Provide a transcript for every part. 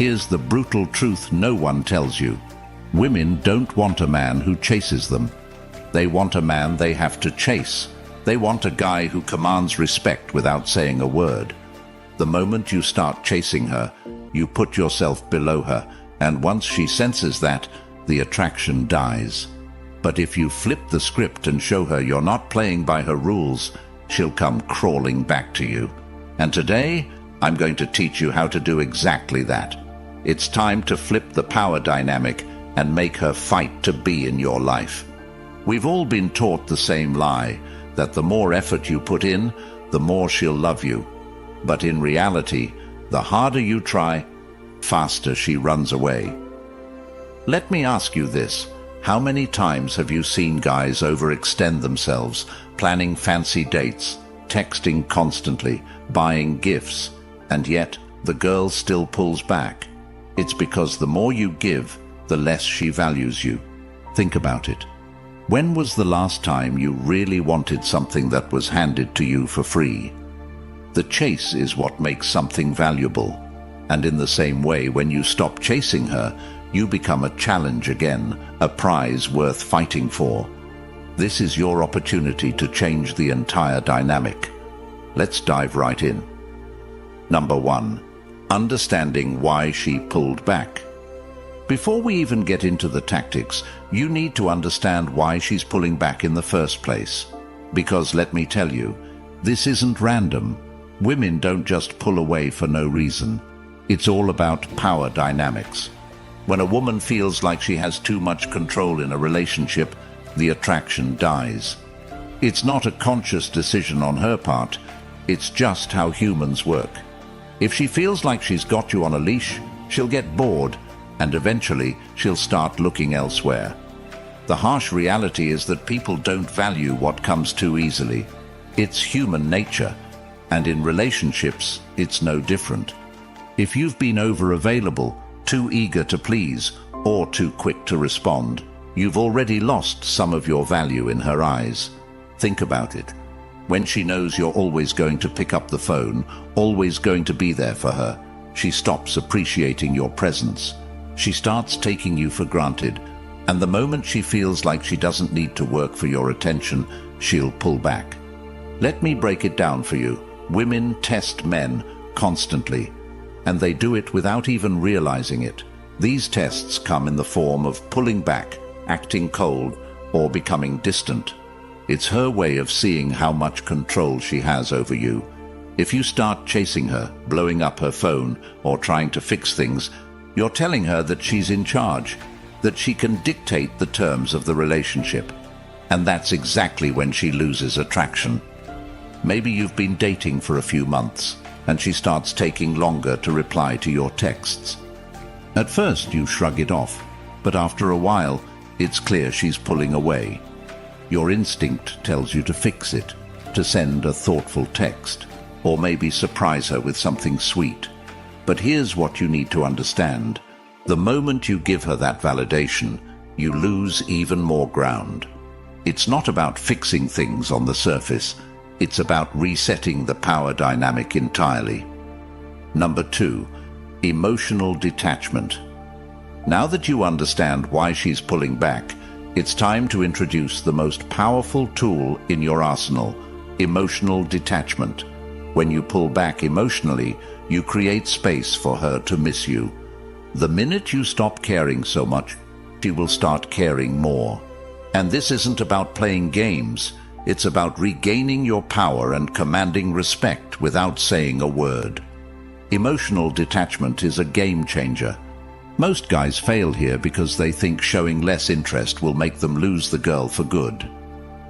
Here's the brutal truth no one tells you. Women don't want a man who chases them. They want a man they have to chase. They want a guy who commands respect without saying a word. The moment you start chasing her, you put yourself below her, and once she senses that, the attraction dies. But if you flip the script and show her you're not playing by her rules, she'll come crawling back to you. And today, I'm going to teach you how to do exactly that. It's time to flip the power dynamic and make her fight to be in your life. We've all been taught the same lie, that the more effort you put in, the more she'll love you. But in reality, the harder you try, faster she runs away. Let me ask you this. How many times have you seen guys overextend themselves, planning fancy dates, texting constantly, buying gifts, and yet the girl still pulls back? It's because the more you give, the less she values you. Think about it. When was the last time you really wanted something that was handed to you for free? The chase is what makes something valuable. And in the same way, when you stop chasing her, you become a challenge again, a prize worth fighting for. This is your opportunity to change the entire dynamic. Let's dive right in. Number 1. Understanding why she pulled back. Before we even get into the tactics, you need to understand why she's pulling back in the first place. Because let me tell you, this isn't random. Women don't just pull away for no reason. It's all about power dynamics. When a woman feels like she has too much control in a relationship, the attraction dies. It's not a conscious decision on her part. It's just how humans work. If she feels like she's got you on a leash, she'll get bored, and eventually she'll start looking elsewhere. The harsh reality is that people don't value what comes too easily. It's human nature, and in relationships, it's no different. If you've been over-available, too eager to please, or too quick to respond, you've already lost some of your value in her eyes. Think about it. When she knows you're always going to pick up the phone, always going to be there for her, she stops appreciating your presence. She starts taking you for granted, and the moment she feels like she doesn't need to work for your attention, she'll pull back. Let me break it down for you. Women test men constantly, and they do it without even realizing it. These tests come in the form of pulling back, acting cold, or becoming distant. It's her way of seeing how much control she has over you. If you start chasing her, blowing up her phone, or trying to fix things, you're telling her that she's in charge, that she can dictate the terms of the relationship. And that's exactly when she loses attraction. Maybe you've been dating for a few months, and she starts taking longer to reply to your texts. At first you shrug it off, but after a while, it's clear she's pulling away. Your instinct tells you to fix it, to send a thoughtful text, or maybe surprise her with something sweet. But here's what you need to understand. The moment you give her that validation, you lose even more ground. It's not about fixing things on the surface. It's about resetting the power dynamic entirely. Number 2, emotional detachment. Now that you understand why she's pulling back, it's time to introduce the most powerful tool in your arsenal, emotional detachment. When you pull back emotionally, you create space for her to miss you. The minute you stop caring so much, she will start caring more. And this isn't about playing games. It's about regaining your power and commanding respect without saying a word. Emotional detachment is a game changer. Most guys fail here because they think showing less interest will make them lose the girl for good.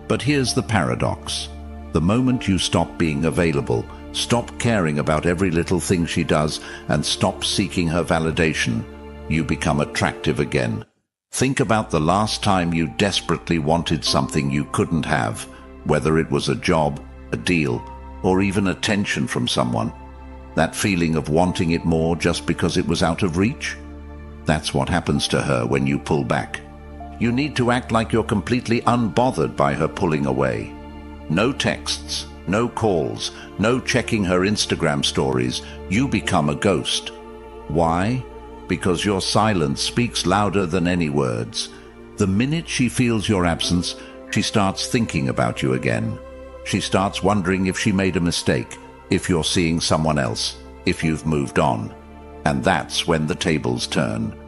But here's the paradox. The moment you stop being available, stop caring about every little thing she does, and stop seeking her validation, you become attractive again. Think about the last time you desperately wanted something you couldn't have, whether it was a job, a deal, or even attention from someone. That feeling of wanting it more just because it was out of reach? That's what happens to her when you pull back. You need to act like you're completely unbothered by her pulling away. No texts, no calls, no checking her Instagram stories. You become a ghost. Why? because your silence speaks louder than any words. The minute she feels your absence, she starts thinking about you again. She starts wondering if she made a mistake, if you're seeing someone else, if you've moved on. And that's when the tables turn.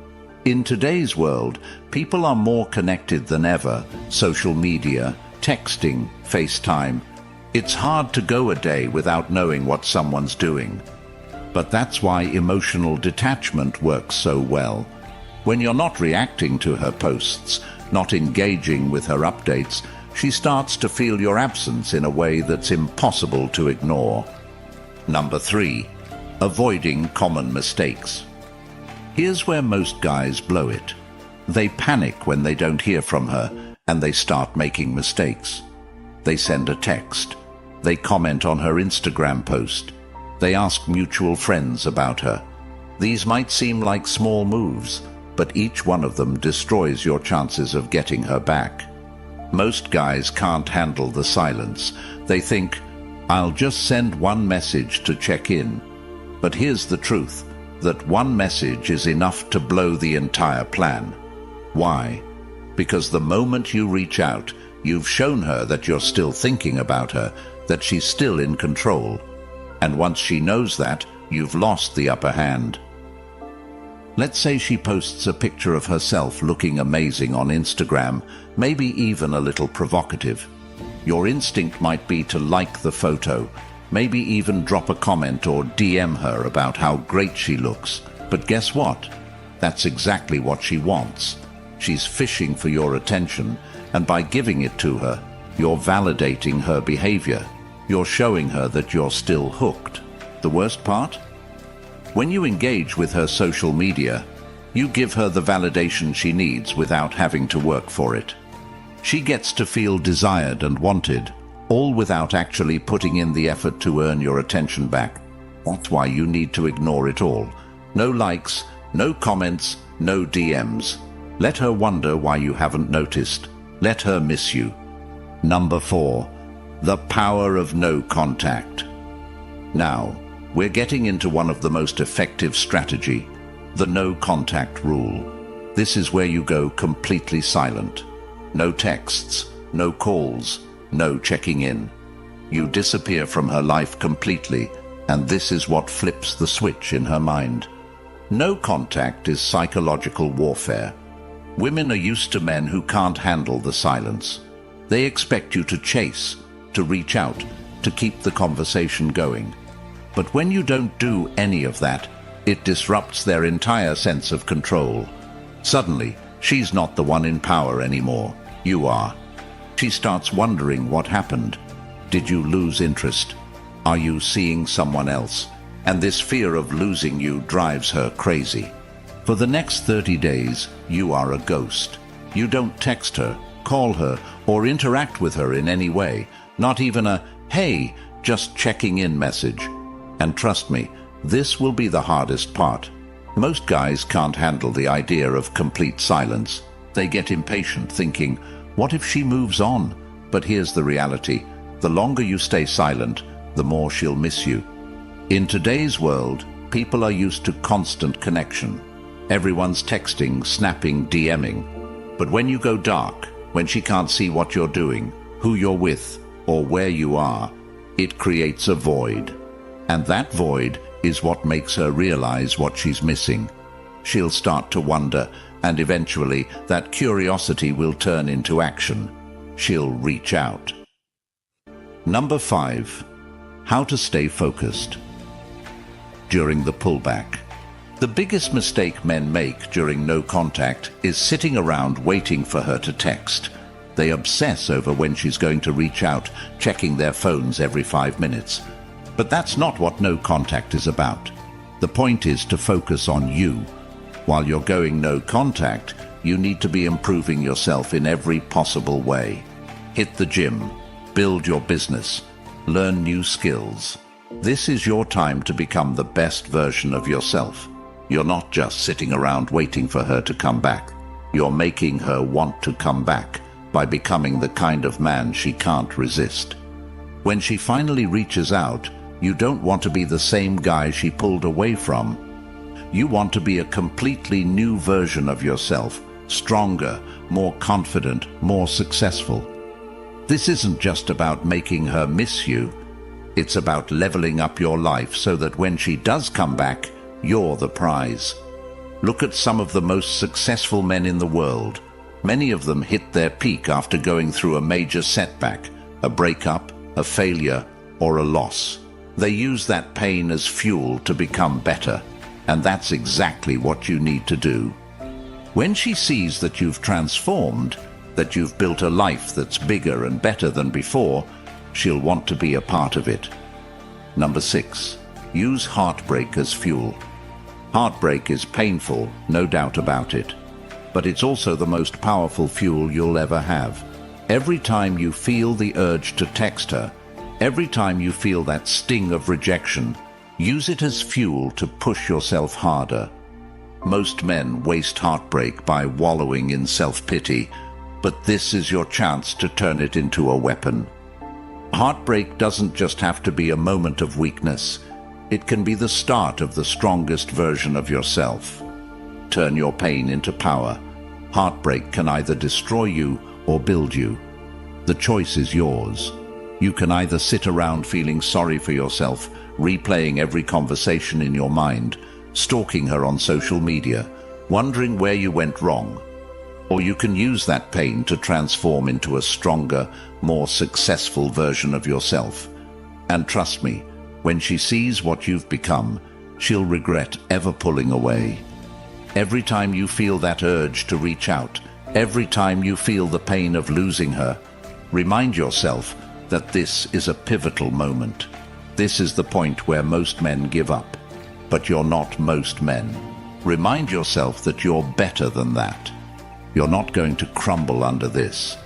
In today's world, people are more connected than ever. Social media, texting, FaceTime. It's hard to go a day without knowing what someone's doing. But that's why emotional detachment works so well. When you're not reacting to her posts, not engaging with her updates, she starts to feel your absence in a way that's impossible to ignore. Number 3. Avoiding common mistakes. Here's where most guys blow it. They panic when they don't hear from her, and they start making mistakes. They send a text. They comment on her Instagram post. They ask mutual friends about her. These might seem like small moves, but each one of them destroys your chances of getting her back. Most guys can't handle the silence. They think, I'll just send one message to check in. But here's the truth, that one message is enough to blow the entire plan. Why? Because the moment you reach out, you've shown her that you're still thinking about her, that she's still in control. And once she knows that, you've lost the upper hand. Let's say she posts a picture of herself looking amazing on Instagram, maybe even a little provocative. Your instinct might be to like the photo, maybe even drop a comment or DM her about how great she looks. But guess what? That's exactly what she wants. She's fishing for your attention, and by giving it to her, you're validating her behavior. You're showing her that you're still hooked. The worst part? When you engage with her social media, you give her the validation she needs without having to work for it. She gets to feel desired and wanted, all without actually putting in the effort to earn your attention back. That's why you need to ignore it all. No likes, no comments, no DMs. Let her wonder why you haven't noticed. Let her miss you. Number 4. The power of no contact. Now, we're getting into one of the most effective strategy, the no contact rule. This is where you go completely silent. No texts, no calls, no checking in. You disappear from her life completely, and this is what flips the switch in her mind. No contact is psychological warfare. Women are used to men who can't handle the silence. They expect you to chase, to reach out, to keep the conversation going. But when you don't do any of that, it disrupts their entire sense of control. Suddenly, she's not the one in power anymore. You are. She starts wondering what happened. Did you lose interest? Are you seeing someone else? And this fear of losing you drives her crazy. For the next 30 days, you are a ghost. You don't text her, call her, or interact with her in any way. Not even a, hey, just checking in message. And trust me, this will be the hardest part. Most guys can't handle the idea of complete silence. They get impatient thinking, what if she moves on? But here's the reality. The longer you stay silent, the more she'll miss you. In today's world, people are used to constant connection. Everyone's texting, snapping, DMing. But when you go dark, when she can't see what you're doing, who you're with, or where you are, it creates a void. And that void is what makes her realize what she's missing. She'll start to wonder, and eventually that curiosity will turn into action. She'll reach out. Number 5. How to stay focused. During the pullback. The biggest mistake men make during no contact is sitting around waiting for her to text. They obsess over when she's going to reach out, checking their phones every 5 minutes. But that's not what no contact is about. The point is to focus on you. While you're going no contact, you need to be improving yourself in every possible way. Hit the gym, build your business, learn new skills. This is your time to become the best version of yourself. You're not just sitting around waiting for her to come back. You're making her want to come back by becoming the kind of man she can't resist. When she finally reaches out, you don't want to be the same guy she pulled away from. You want to be a completely new version of yourself, stronger, more confident, more successful. This isn't just about making her miss you. It's about leveling up your life so that when she does come back, you're the prize. Look at some of the most successful men in the world. Many of them hit their peak after going through a major setback, a breakup, a failure, or a loss. They use that pain as fuel to become better, and that's exactly what you need to do. When she sees that you've transformed, that you've built a life that's bigger and better than before, she'll want to be a part of it. Number 6, use heartbreak as fuel. Heartbreak is painful, no doubt about it, but it's also the most powerful fuel you'll ever have. Every time you feel the urge to text her, every time you feel that sting of rejection, use it as fuel to push yourself harder. Most men waste heartbreak by wallowing in self-pity, but this is your chance to turn it into a weapon. Heartbreak doesn't just have to be a moment of weakness. It can be the start of the strongest version of yourself. Turn your pain into power. Heartbreak can either destroy you or build you. The choice is yours. You can either sit around feeling sorry for yourself, replaying every conversation in your mind, stalking her on social media, wondering where you went wrong. Or you can use that pain to transform into a stronger, more successful version of yourself. And trust me, when she sees what you've become, she'll regret ever pulling away. Every time you feel that urge to reach out, every time you feel the pain of losing her, remind yourself that this is a pivotal moment. This is the point where most men give up. But you're not most men. Remind yourself that you're better than that. You're not going to crumble under this.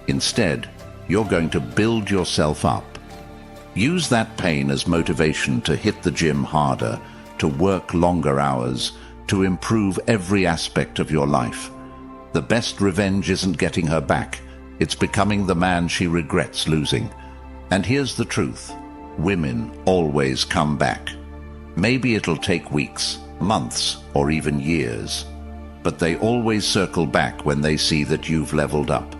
Instead, you're going to build yourself up. Use that pain as motivation to hit the gym harder, to work longer hours, to improve every aspect of your life. The best revenge isn't getting her back. It's becoming the man she regrets losing. And here's the truth. Women always come back. Maybe it'll take weeks, months, or even years. But they always circle back when they see that you've leveled up.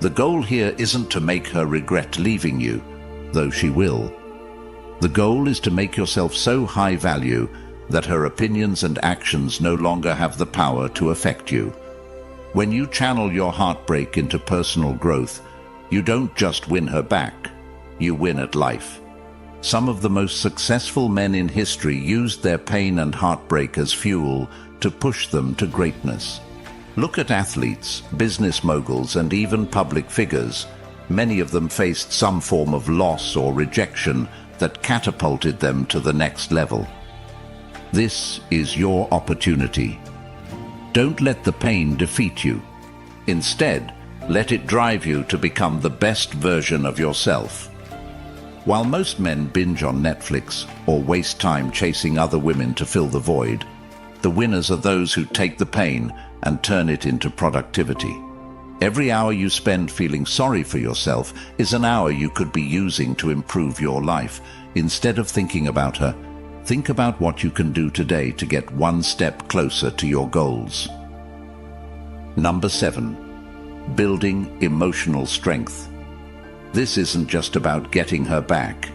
The goal here isn't to make her regret leaving you, though she will. The goal is to make yourself so high value that her opinions and actions no longer have the power to affect you. When you channel your heartbreak into personal growth, you don't just win her back, you win at life. Some of the most successful men in history used their pain and heartbreak as fuel to push them to greatness. Look at athletes, business moguls, and even public figures. Many of them faced some form of loss or rejection that catapulted them to the next level. This is your opportunity. Don't let the pain defeat you. Instead, let it drive you to become the best version of yourself. While most men binge on Netflix or waste time chasing other women to fill the void, the winners are those who take the pain and turn it into productivity. Every hour you spend feeling sorry for yourself is an hour you could be using to improve your life. Instead of thinking about her, think about what you can do today to get one step closer to your goals. Number 7, building emotional strength. This isn't just about getting her back.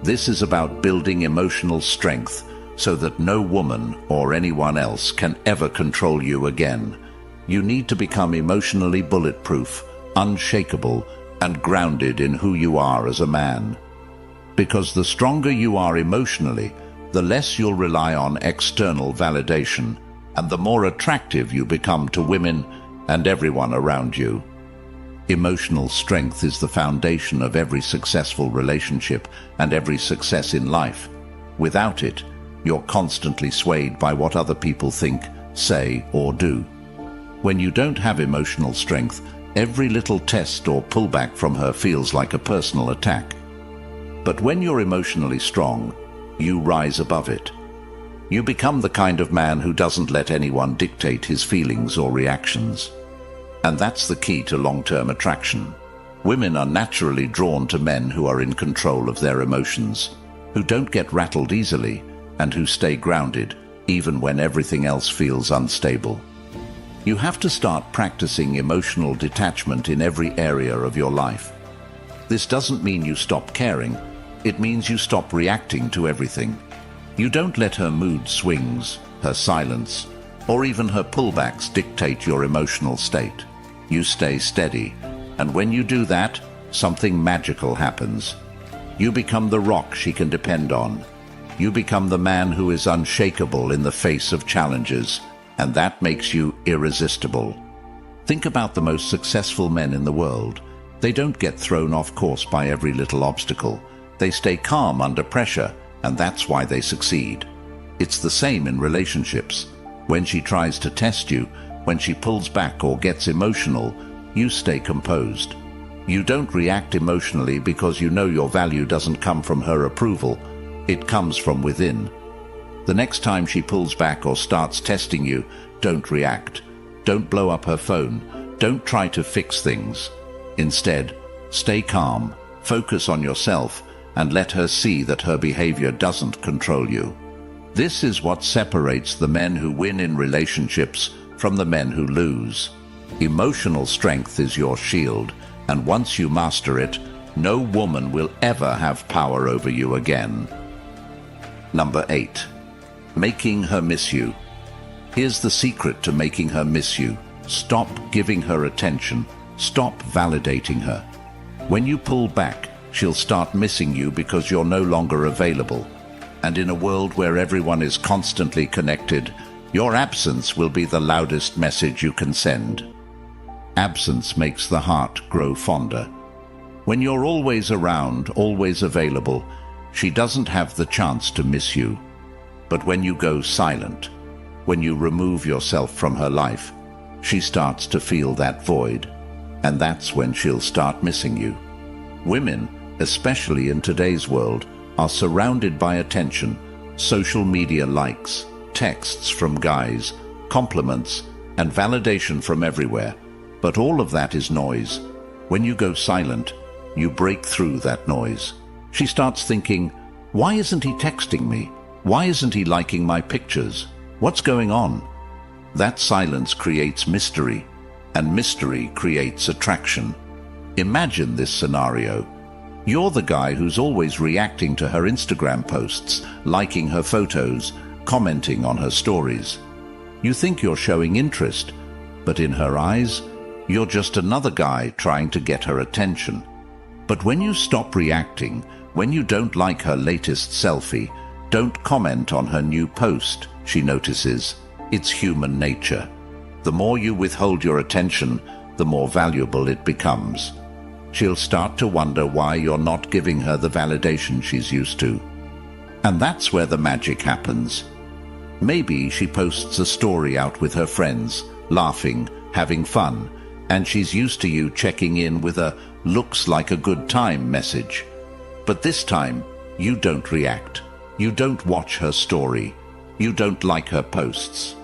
This is about building emotional strength so that no woman or anyone else can ever control you again. You need to become emotionally bulletproof, unshakable, and grounded in who you are as a man. Because the stronger you are emotionally, the less you'll rely on external validation, and the more attractive you become to women and everyone around you. Emotional strength is the foundation of every successful relationship and every success in life. Without it, you're constantly swayed by what other people think, say, or do. When you don't have emotional strength, every little test or pullback from her feels like a personal attack. But when you're emotionally strong, you rise above it. You become the kind of man who doesn't let anyone dictate his feelings or reactions. And that's the key to long-term attraction. Women are naturally drawn to men who are in control of their emotions, who don't get rattled easily, and who stay grounded, even when everything else feels unstable. You have to start practicing emotional detachment in every area of your life. This doesn't mean you stop caring. It means you stop reacting to everything. You don't let her mood swings, her silence, or even her pullbacks dictate your emotional state. You stay steady, and when you do that, something magical happens. You become the rock she can depend on. You become the man who is unshakable in the face of challenges, and that makes you irresistible. Think about the most successful men in the world. They don't get thrown off course by every little obstacle. They stay calm under pressure, and that's why they succeed. It's the same in relationships. When she tries to test you, when she pulls back or gets emotional, you stay composed. You don't react emotionally because you know your value doesn't come from her approval. It comes from within. The next time she pulls back or starts testing you, don't react. Don't blow up her phone. Don't try to fix things. Instead, stay calm, focus on yourself, and let her see that her behavior doesn't control you. This is what separates the men who win in relationships from the men who lose. Emotional strength is your shield, and once you master it, no woman will ever have power over you again. Number 8. Making her miss you. Here's the secret to making her miss you. Stop giving her attention. Stop validating her. When you pull back, she'll start missing you because you're no longer available. And in a world where everyone is constantly connected, your absence will be the loudest message you can send. Absence makes the heart grow fonder. When you're always around, always available, she doesn't have the chance to miss you. But when you go silent, when you remove yourself from her life, she starts to feel that void. And that's when she'll start missing you. Women, especially in today's world, are surrounded by attention, social media likes, texts from guys, compliments, and validation from everywhere. But all of that is noise. When you go silent, you break through that noise. She starts thinking, why isn't he texting me? Why isn't he liking my pictures? What's going on? That silence creates mystery, and mystery creates attraction. Imagine this scenario. You're the guy who's always reacting to her Instagram posts, liking her photos, commenting on her stories. You think you're showing interest, but in her eyes, you're just another guy trying to get her attention. But when you stop reacting, when you don't like her latest selfie, don't comment on her new post, she notices. It's human nature. The more you withhold your attention, the more valuable it becomes. She'll start to wonder why you're not giving her the validation she's used to. And that's where the magic happens. Maybe she posts a story out with her friends, laughing, having fun, and she's used to you checking in with a "looks like a good time" message. But this time, you don't react. You don't watch her story. You don't like her posts.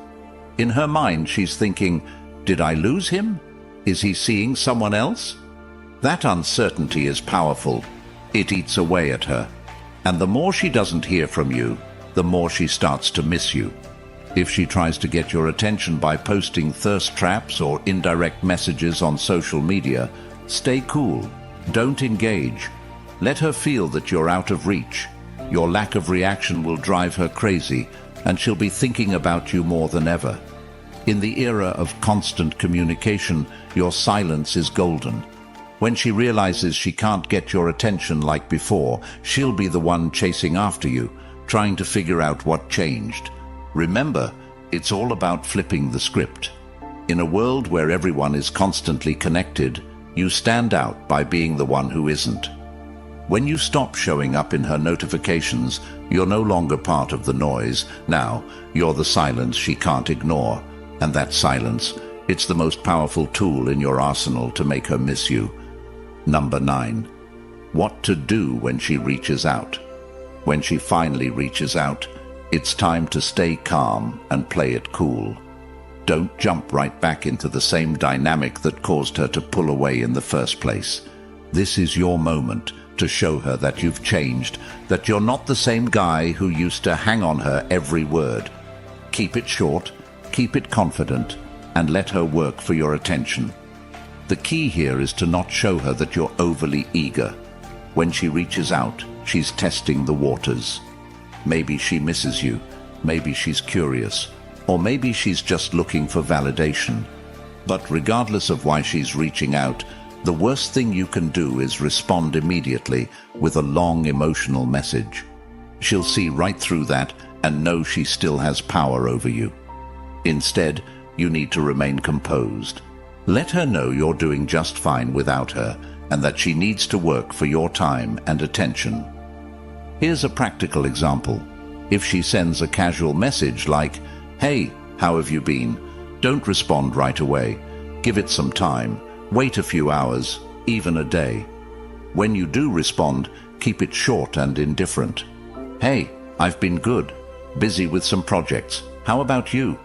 In her mind, she's thinking, did I lose him? Is he seeing someone else? That uncertainty is powerful. It eats away at her. And the more she doesn't hear from you, the more she starts to miss you. If she tries to get your attention by posting thirst traps or indirect messages on social media, stay cool. Don't engage. Let her feel that you're out of reach. Your lack of reaction will drive her crazy, and she'll be thinking about you more than ever. In the era of constant communication, your silence is golden. When she realizes she can't get your attention like before, she'll be the one chasing after you, trying to figure out what changed. Remember, it's all about flipping the script. In a world where everyone is constantly connected, you stand out by being the one who isn't. When you stop showing up in her notifications, you're no longer part of the noise. Now, you're the silence she can't ignore. And that silence, it's the most powerful tool in your arsenal to make her miss you. Number 9. What to do when she reaches out. When she finally reaches out, it's time to stay calm and play it cool. Don't jump right back into the same dynamic that caused her to pull away in the first place. This is your moment to show her that you've changed, that you're not the same guy who used to hang on her every word. Keep it short, keep it confident, and let her work for your attention. The key here is to not show her that you're overly eager. When she reaches out, she's testing the waters. Maybe she misses you, maybe she's curious, or maybe she's just looking for validation. But regardless of why she's reaching out, the worst thing you can do is respond immediately with a long emotional message. She'll see right through that and know she still has power over you. Instead, you need to remain composed. Let her know you're doing just fine without her and that she needs to work for your time and attention. Here's a practical example. If she sends a casual message like, "Hey, how have you been?" don't respond right away. Give it some time. Wait a few hours, even a day. When you do respond, keep it short and indifferent. "Hey, I've been good. Busy with some projects. How about you?"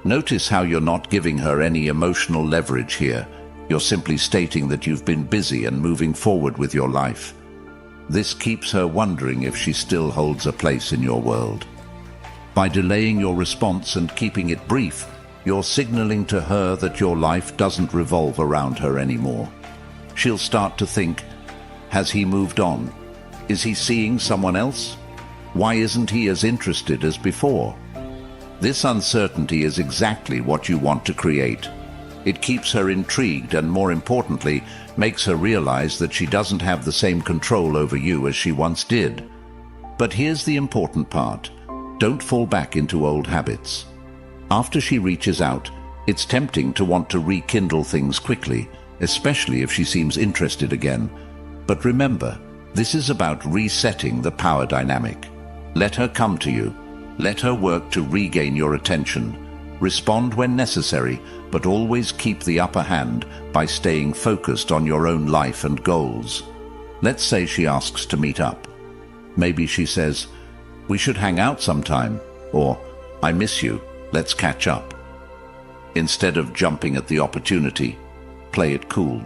Notice how you're not giving her any emotional leverage here. You're simply stating that you've been busy and moving forward with your life. This keeps her wondering if she still holds a place in your world. By delaying your response and keeping it brief, you're signaling to her that your life doesn't revolve around her anymore. She'll start to think, has he moved on? Is he seeing someone else? Why isn't he as interested as before? This uncertainty is exactly what you want to create. It keeps her intrigued and, more importantly, makes her realize that she doesn't have the same control over you as she once did. But here's the important part. Don't fall back into old habits. After she reaches out, it's tempting to want to rekindle things quickly, especially if she seems interested again. But remember, this is about resetting the power dynamic. Let her come to you. Let her work to regain your attention. Respond when necessary, but always keep the upper hand by staying focused on your own life and goals. Let's say she asks to meet up. Maybe she says, "We should hang out sometime," or "I miss you, let's catch up." Instead of jumping at the opportunity, play it cool.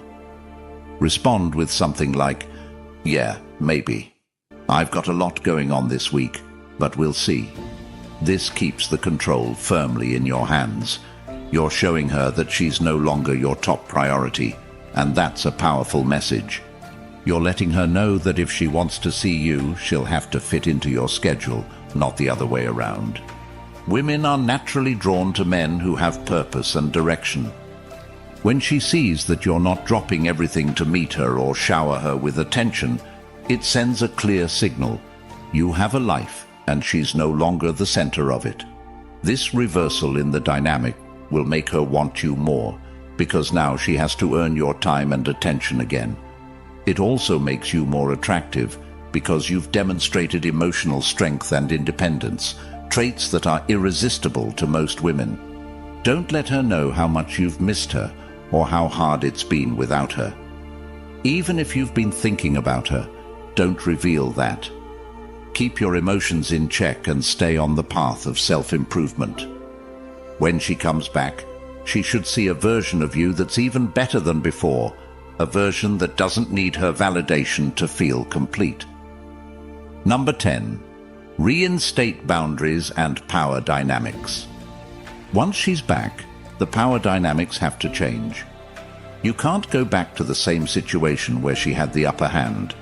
Respond with something like, "Yeah, maybe. I've got a lot going on this week, but we'll see." This keeps the control firmly in your hands. You're showing her that she's no longer your top priority, and that's a powerful message. You're letting her know that if she wants to see you, she'll have to fit into your schedule, not the other way around. Women are naturally drawn to men who have purpose and direction. When she sees that you're not dropping everything to meet her or shower her with attention, it sends a clear signal. You have a life, and she's no longer the center of it. This reversal in the dynamic will make her want you more, because now she has to earn your time and attention again. It also makes you more attractive, because you've demonstrated emotional strength and independence, traits that are irresistible to most women. Don't let her know how much you've missed her, or how hard it's been without her. Even if you've been thinking about her, don't reveal that. Keep your emotions in check and stay on the path of self-improvement. When she comes back, she should see a version of you that's even better than before, a version that doesn't need her validation to feel complete. Number 10. Reinstate boundaries and power dynamics. Once she's back, the power dynamics have to change. You can't go back to the same situation where she had the upper hand.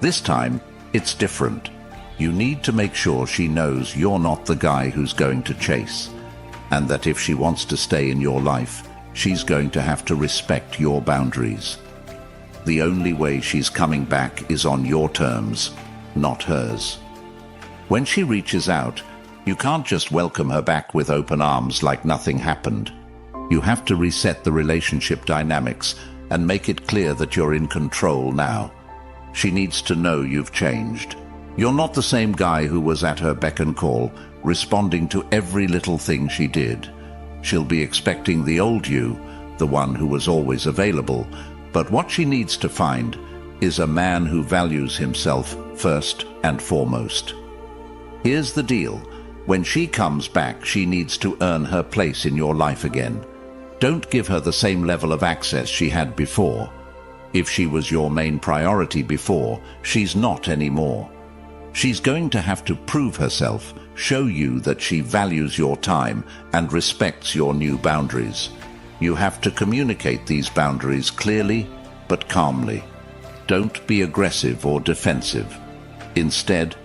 This time, it's different. You need to make sure she knows you're not the guy who's going to chase, and that if she wants to stay in your life, she's going to have to respect your boundaries. The only way she's coming back is on your terms, not hers. When she reaches out, you can't just welcome her back with open arms like nothing happened. You have to reset the relationship dynamics and make it clear that you're in control now. She needs to know you've changed. You're not the same guy who was at her beck and call, responding to every little thing she did. She'll be expecting the old you, the one who was always available, but what she needs to find is a man who values himself first and foremost. Here's the deal. When she comes back, she needs to earn her place in your life again. Don't give her the same level of access she had before. If she was your main priority before, she's not anymore. She's going to have to prove herself, show you that she values your time and respects your new boundaries. You have to communicate these boundaries clearly but calmly. Don't be aggressive or defensive. Instead,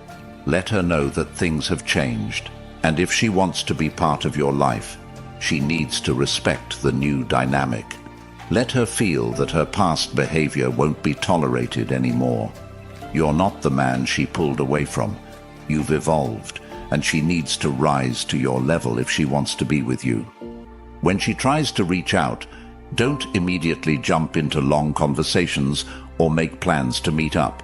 let her know that things have changed, and if she wants to be part of your life, she needs to respect the new dynamic. Let her feel that her past behavior won't be tolerated anymore. You're not the man she pulled away from. You've evolved, and she needs to rise to your level if she wants to be with you. When she tries to reach out, don't immediately jump into long conversations or make plans to meet up.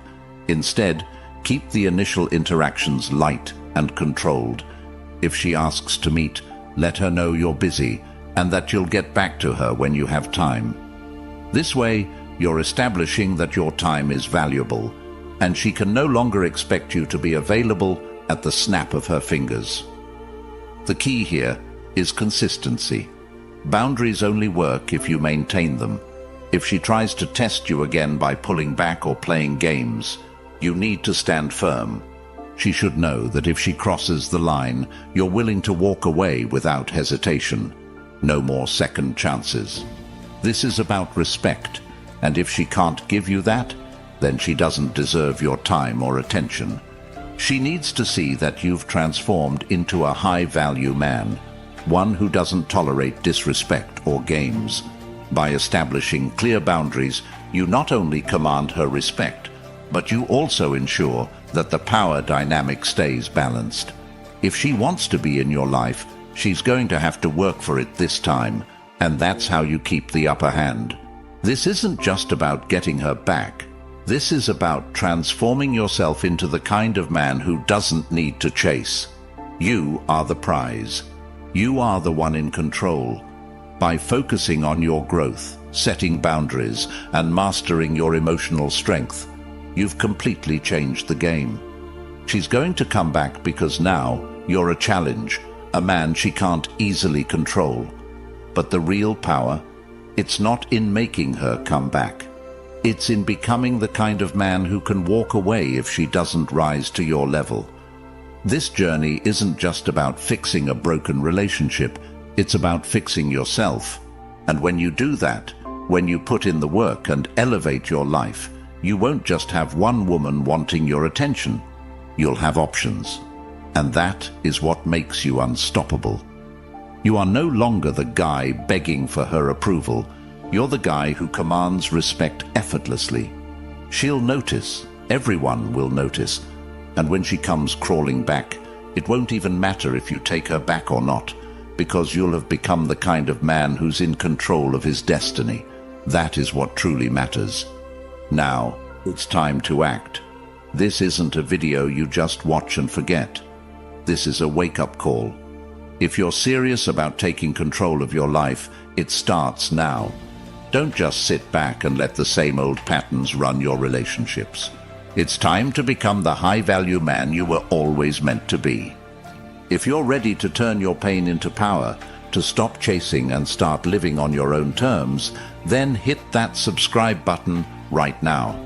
Instead, keep the initial interactions light and controlled. If she asks to meet, let her know you're busy and that you'll get back to her when you have time. This way, you're establishing that your time is valuable, and she can no longer expect you to be available at the snap of her fingers. The key here is consistency. Boundaries only work if you maintain them. If she tries to test you again by pulling back or playing games, you need to stand firm. She should know that if she crosses the line, you're willing to walk away without hesitation. No more second chances. This is about respect, and if she can't give you that, then she doesn't deserve your time or attention. She needs to see that you've transformed into a high-value man, one who doesn't tolerate disrespect or games. By establishing clear boundaries, you not only command her respect, but you also ensure that the power dynamic stays balanced. If she wants to be in your life, she's going to have to work for it this time, and that's how you keep the upper hand. This isn't just about getting her back. This is about transforming yourself into the kind of man who doesn't need to chase. You are the prize. You are the one in control. By focusing on your growth, setting boundaries, and mastering your emotional strength, you've completely changed the game. She's going to come back because now you're a challenge, a man she can't easily control. But the real power, it's not in making her come back. It's in becoming the kind of man who can walk away if she doesn't rise to your level. This journey isn't just about fixing a broken relationship, it's about fixing yourself. And when you do that, when you put in the work and elevate your life, you won't just have one woman wanting your attention. You'll have options. And that is what makes you unstoppable. You are no longer the guy begging for her approval. You're the guy who commands respect effortlessly. She'll notice. Everyone will notice. And when she comes crawling back, it won't even matter if you take her back or not, because you'll have become the kind of man who's in control of his destiny. That is what truly matters. Now, it's time to act. This isn't a video you just watch and forget. This is a wake-up call. If you're serious about taking control of your life, it starts now. Don't just sit back and let the same old patterns run your relationships. It's time to become the high-value man you were always meant to be. If you're ready to turn your pain into power, to stop chasing and start living on your own terms, then hit that subscribe button right now.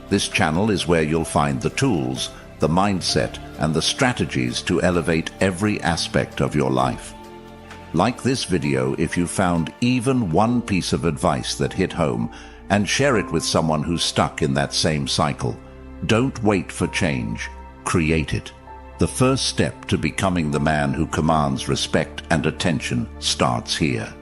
This channel is where you'll find the tools, the mindset, and the strategies to elevate every aspect of your life. Like this video if you found even one piece of advice that hit home, and share it with someone who's stuck in that same cycle. Don't wait for change. Create it. The first step to becoming the man who commands respect and attention starts here.